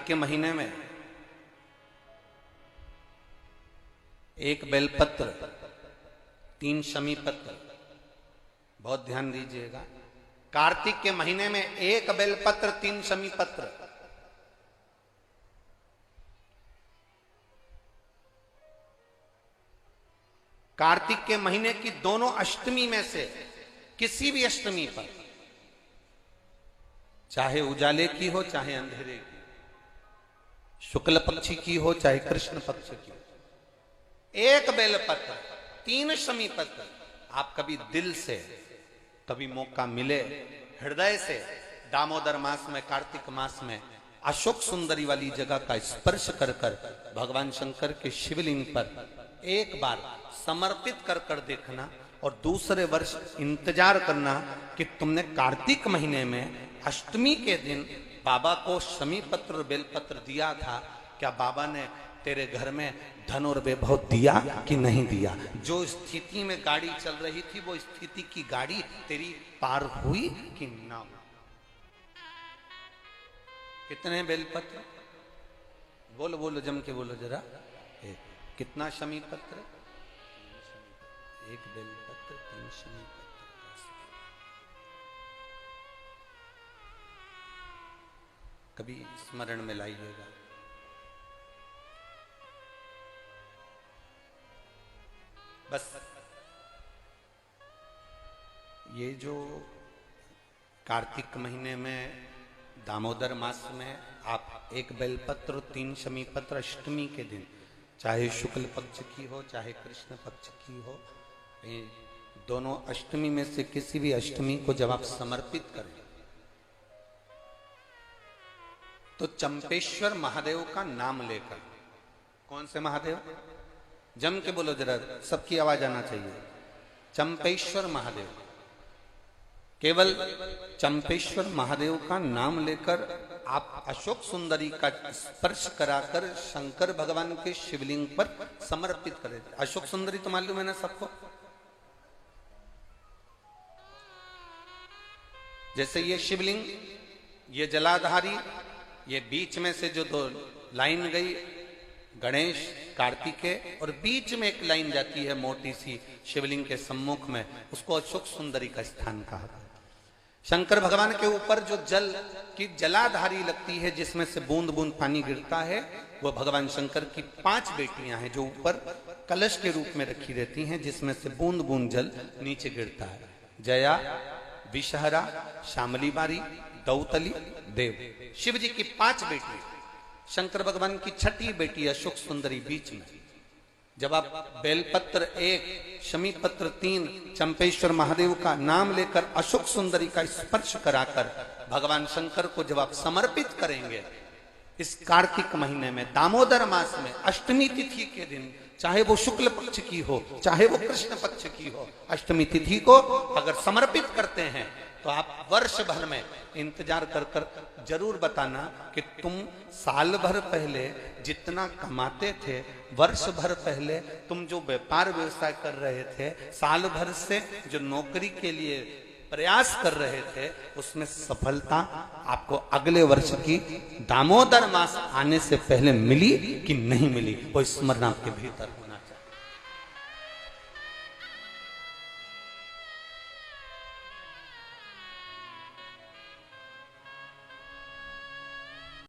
के महीने में एक बेलपत्र, 3 शमी पत्र, बहुत ध्यान दीजिएगा। कार्तिक के महीने में एक बेलपत्र, 3 शमी पत्र। कार्तिक के महीने की दोनों अष्टमी में से किसी भी अष्टमी पर, चाहे उजाले की हो चाहे अंधेरे की, शुक्ल पक्षी की हो चाहे कृष्ण पक्ष की, एक बेलपत्र, 3 शमी पत्र। आप कभी दिल से, कभी मौका मिले हृदय से, दामोदर मास में, कार्तिक मास में अशोक सुंदरी वाली जगह का स्पर्श कर कर भगवान शंकर के शिवलिंग पर एक बार समर्पित कर कर देखना, और दूसरे वर्ष इंतजार करना कि तुमने कार्तिक महीने में अष्टमी के दिन बाबा को शमी पत्र बेलपत्र दिया था, क्या बाबा ने तेरे घर में धन और वैभव दिया कि नहीं दिया? जो स्थिति में गाड़ी चल रही थी वो स्थिति की गाड़ी तेरी पार हुई कि ना हुई? कितने बेलपत्र? बोलो बोलो, जम के बोलो जरा। कितना शमी पत्र? एक बेलपत्र, 3 शमी पत्र। कभी स्मरण में लाइएगा। बस ये जो कार्तिक महीने में, दामोदर मास में आप एक बेलपत्र, 3 शमी पत्र अष्टमी के दिन, चाहे शुक्ल पक्ष की हो चाहे कृष्ण पक्ष की हो, दोनों अष्टमी में से किसी भी अष्टमी को जब आप समर्पित करें तो चंपेश्वर महादेव का नाम लेकर, कौन से महादेव? जम के बोलो जरा, सबकी आवाज आना चाहिए। चंपेश्वर महादेव, केवल चंपेश्वर महादेव का नाम लेकर आप अशोक सुंदरी का स्पर्श कराकर शंकर भगवान के शिवलिंग पर समर्पित करें। अशोक सुंदरी तो मालूम है ना सबको? जैसे ये शिवलिंग, ये जलाधारी, ये बीच में से जो 2 लाइन गई, गणेश कार्तिकेय, और बीच में एक लाइन जाती है मोटी सी शिवलिंग के सम्मुख में, उसको अशोक सुंदरी का स्थान कहा। शंकर भगवान के ऊपर जो जल की जलाधारी लगती है, जिसमें से बूंद बूंद पानी गिरता है, वो भगवान शंकर की 5 बेटियां हैं जो ऊपर कलश के रूप में रखी रहती हैं, जिसमें से बूंद बूंद जल नीचे गिरता है। जया, विषहरा, शामली बारी, दौतली, देव। शिव जी की 5 बेटी, शंकर भगवान की 6ठी बेटी अशोक सुंदरी बीच में। जब आप बेलपत्र 1, शमी पत्र 3, चंपेश्वर महादेव का नाम लेकर अशोक सुंदरी का स्पर्श कराकर भगवान शंकर को जब आप समर्पित करेंगे इस कार्तिक महीने में, दामोदर मास में, अष्टमी तिथि के दिन, चाहे वो शुक्ल पक्ष की हो चाहे वो कृष्ण पक्ष की हो, अष्टमी तिथि को अगर समर्पित करते हैं तो आप वर्ष भर में इंतजार कर कर जरूर बताना कि तुम साल भर पहले जितना कमाते थे, वर्ष भर पहले तुम जो व्यापार व्यवसाय कर रहे थे, साल भर से जो नौकरी के लिए प्रयास कर रहे थे, उसमें सफलता आपको अगले वर्ष की दामोदर मास आने से पहले मिली कि नहीं मिली, वो स्मरण आपके भीतर